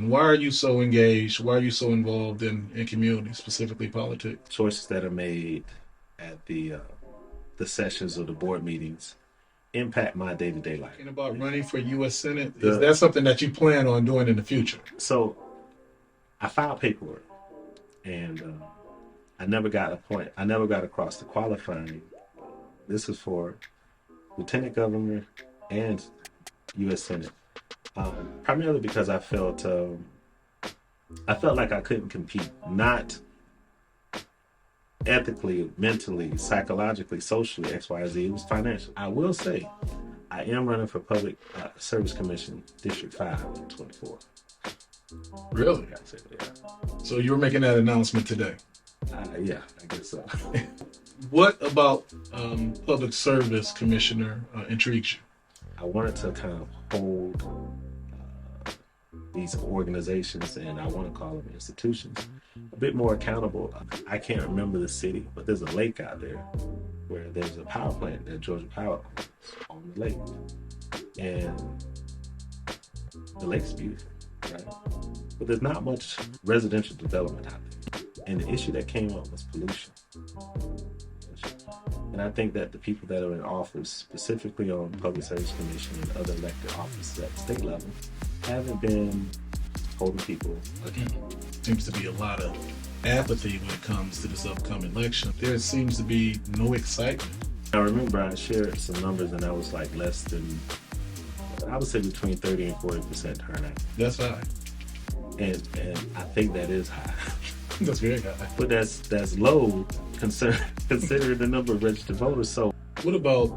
Why are you so engaged? Why are you so involved in community, specifically politics? Choices that are made at the sessions of the board meetings impact my day-to-day life. Thinking about running for U.S. Senate, is The that something that you plan on doing in the future? so I filed paperwork, and I never got a point. I never got across the qualifying. This is for lieutenant governor and U.S. Senate, primarily because I felt like I couldn't compete, not ethically, mentally, psychologically, socially, X, Y, Z. It was financial. I will say, I am running for Public Service Commission District 5 in 24. Really? I say, yeah. So you were making that announcement today. Yeah, I guess so. What about public service commissioner intrigues you? I wanted to kind of hold these organizations, and I want to call them institutions, a bit more accountable. I can't remember the city, but there's a lake out there where there's a power plant that Georgia Power owns on the lake. And the lake's beautiful, right? But there's not much residential development out there. And the issue that came up was pollution. And I think that the people that are in office, specifically on Public Service Commission and other elected offices at the state level, haven't been holding people accountable. Seems to be a lot of apathy when it comes to this upcoming election. There seems to be no excitement. I remember I shared some numbers, and I was like less than, I would say between 30 and 40% turnout. That's high. And I think that is high. That's very high. But that's low considering the number of registered voters. So what about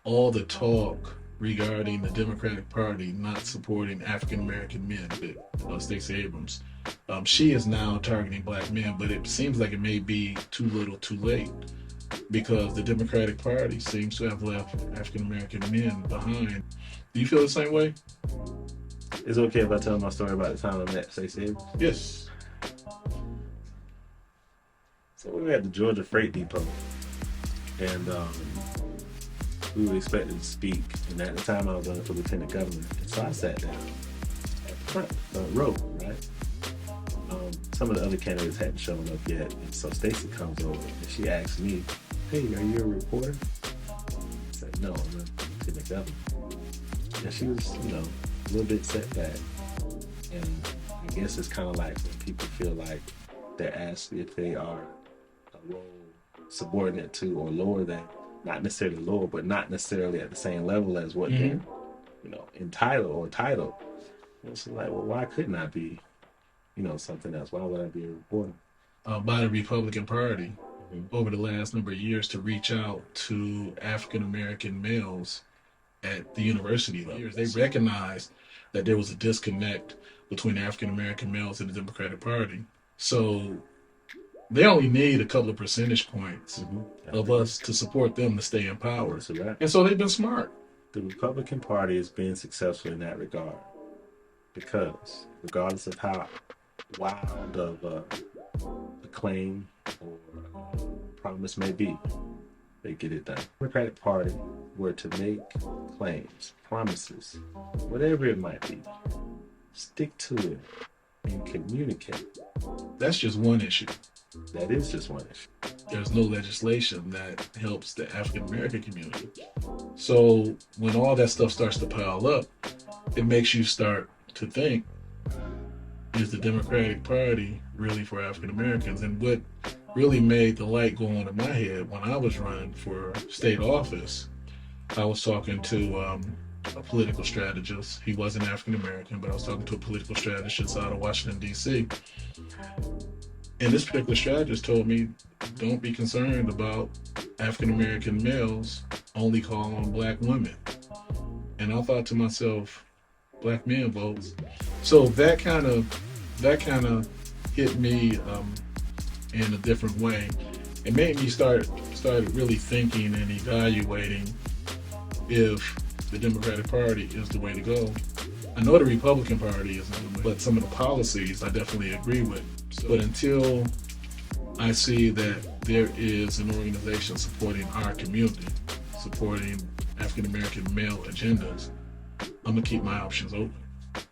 all the talk regarding the Democratic Party not supporting African American men? Stacey Abrams, she is now targeting black men, but it seems like it may be too little too late, because the Democratic Party seems to have left African American men behind. Do you feel the same way? It's okay if I tell my story about the time I met Stacey Abrams? Yes. So we were at the Georgia Freight Depot, and we were expected to speak. And at the time, I was running for lieutenant governor, and so I sat down at the front row, right? Some of the other candidates hadn't shown up yet, and so Stacey comes over and she asks me, "Hey, are you a reporter?" I said, "No, I'm a lieutenant governor." And she was, a little bit set back. And I guess it's kind of like when people feel like they're asked if they are a role subordinate to or lower than, not necessarily lower, but not necessarily at the same level as what they're, entitled or titled. And it's like, well, why couldn't I be, something else? Why would I be a reporter? By the Republican Party over the last number of years to reach out to African American males at the university level. They recognized that there was a disconnect between African American males and the Democratic Party. So they only need a couple of percentage points of us to support them to stay in power. And so they've been smart. The Republican Party has been successful in that regard because regardless of how wild of a claim or promise may be, they get it done. The Democratic Party were to make claims, promises, whatever it might be, stick to it and communicate. That's just one issue. That is just one issue. There's no legislation that helps the African American community. So when all that stuff starts to pile up, it makes you start to think, is the Democratic Party really for African Americans? And what really made the light go on in my head when I was running for state office, I was talking to a political strategist. He wasn't African American, but I was talking to a political strategist out of Washington, D.C. And this particular strategist told me, don't be concerned about African American males, only call on black women. And I thought to myself, black men votes. So that kind of hit me in a different way. It made me start really thinking and evaluating if the Democratic Party is the way to go. I know the Republican Party isn't, but some of the policies I definitely agree with. But until I see that there is an organization supporting our community, supporting African American male agendas, I'm gonna keep my options open.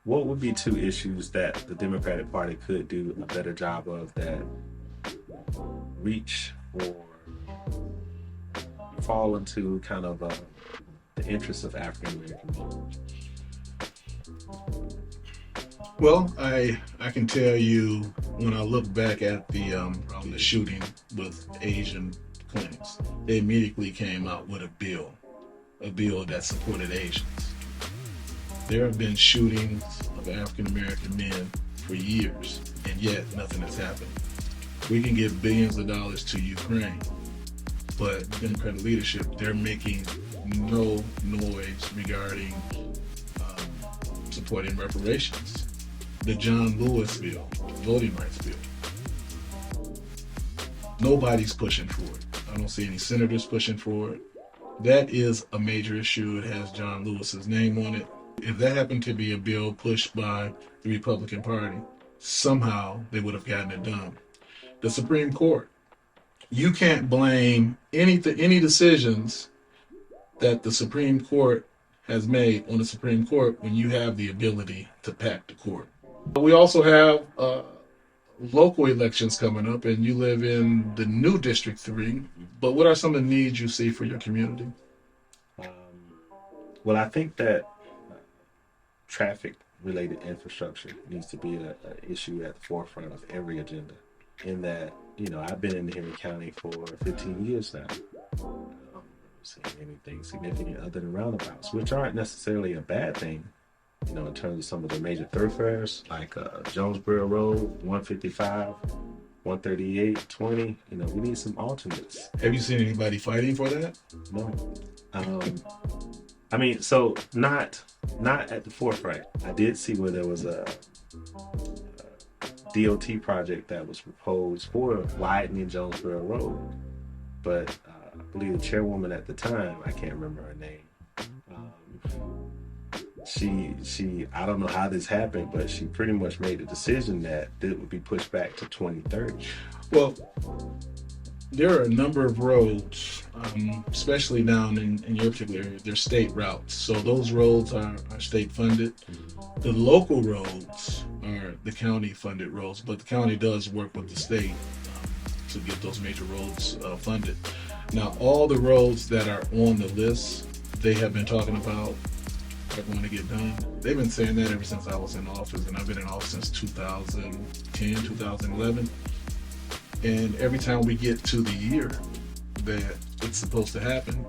what would be two issues that the Democratic Party could do a better job of that reach or fall into kind of the interests of African Americans? Well, I can tell you when I look back at the shooting with Asian clinics, they immediately came out with a bill that supported Asians. There have been shootings of African American men for years, and yet nothing has happened. We can give billions of dollars to Ukraine, but Democratic leadership, they're making no noise regarding supporting reparations. The John Lewis bill, voting rights bill. Nobody's pushing for it. I don't see any senators pushing for it. That is a major issue. It has John Lewis's name on it. If that happened to be a bill pushed by the Republican Party, somehow they would have gotten it done. The Supreme Court. You can't blame any decisions that the Supreme Court has made on the Supreme Court when you have the ability to pack the court. We also have local elections coming up, and you live in the new District 3. But what are some of the needs you see for your community? Well, I think that traffic-related infrastructure needs to be an issue at the forefront of every agenda. In that, I've been in Henry County for 15 years now. I don't see anything significant other than roundabouts, which aren't necessarily a bad thing. In terms of some of the major thoroughfares like Jonesboro Road, 155, 138, 20. We need some alternates. Have you seen anybody fighting for that? No. So not at the forefront. I did see where there was a DOT project that was proposed for widening Jonesboro Road, but I believe the chairwoman at the time, I can't remember her name. She I don't know how this happened, but she pretty much made a decision that it would be pushed back to 2030. Well, there are a number of roads, especially down in your particular area, they're state routes. So those roads are state funded. The local roads are the county funded roads, but the county does work with the state to get those major roads funded. Now, all the roads that are on the list, they have been talking about are going to get done. They've been saying that ever since I was in office, and I've been in office since 2010, 2011. And every time we get to the year that it's supposed to happen,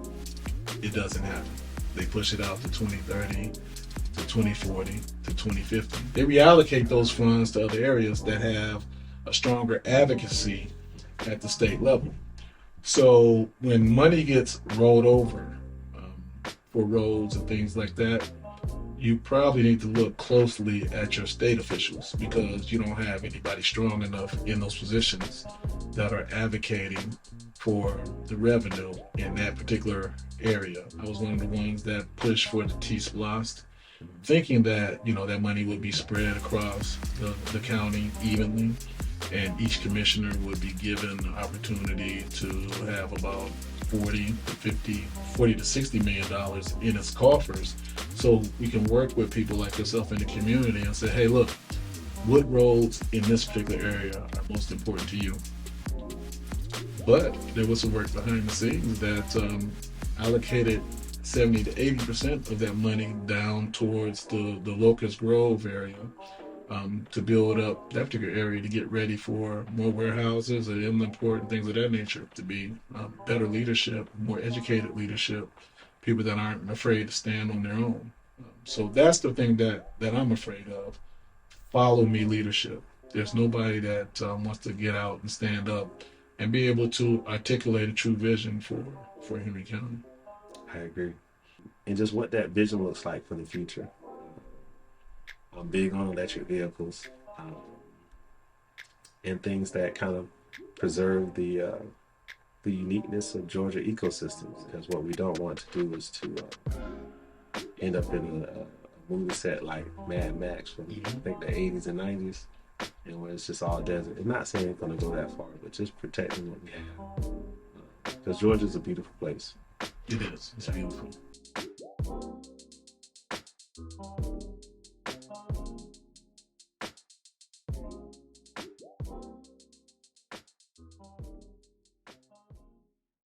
it doesn't happen. They push it out to 2030, to 2040, to 2050. They reallocate those funds to other areas that have a stronger advocacy at the state level. So when money gets rolled over for roads and things like that, you probably need to look closely at your state officials, because you don't have anybody strong enough in those positions that are advocating for the revenue in that particular area. I was one of the ones that pushed for the T-SPLOST, thinking that that money would be spread across the county evenly, and each commissioner would be given the opportunity to have about 40 to 60 million dollars in its coffers, so we can work with people like yourself in the community and say, hey, look, what roads in this particular area are most important to you? But there was some work behind the scenes that allocated 70 to 80% of that money down towards the Locust Grove area, to build up that particular area to get ready for more warehouses and import and things of that nature, to be better leadership, more educated leadership, people that aren't afraid to stand on their own. So that's the thing that I'm afraid of. Follow me leadership. There's nobody that wants to get out and stand up and be able to articulate a true vision for Henry County. I agree. And just what that vision looks like for the future. I'm big on electric vehicles and things that kind of preserve the uniqueness of Georgia ecosystems. Because what we don't want to do is to end up in a movie set like Mad Max from I think the 80s and 90s, and where it's just all desert. I'm not saying it's going to go that far, but just protecting what we have. Because Georgia's a beautiful place. It is. It's beautiful.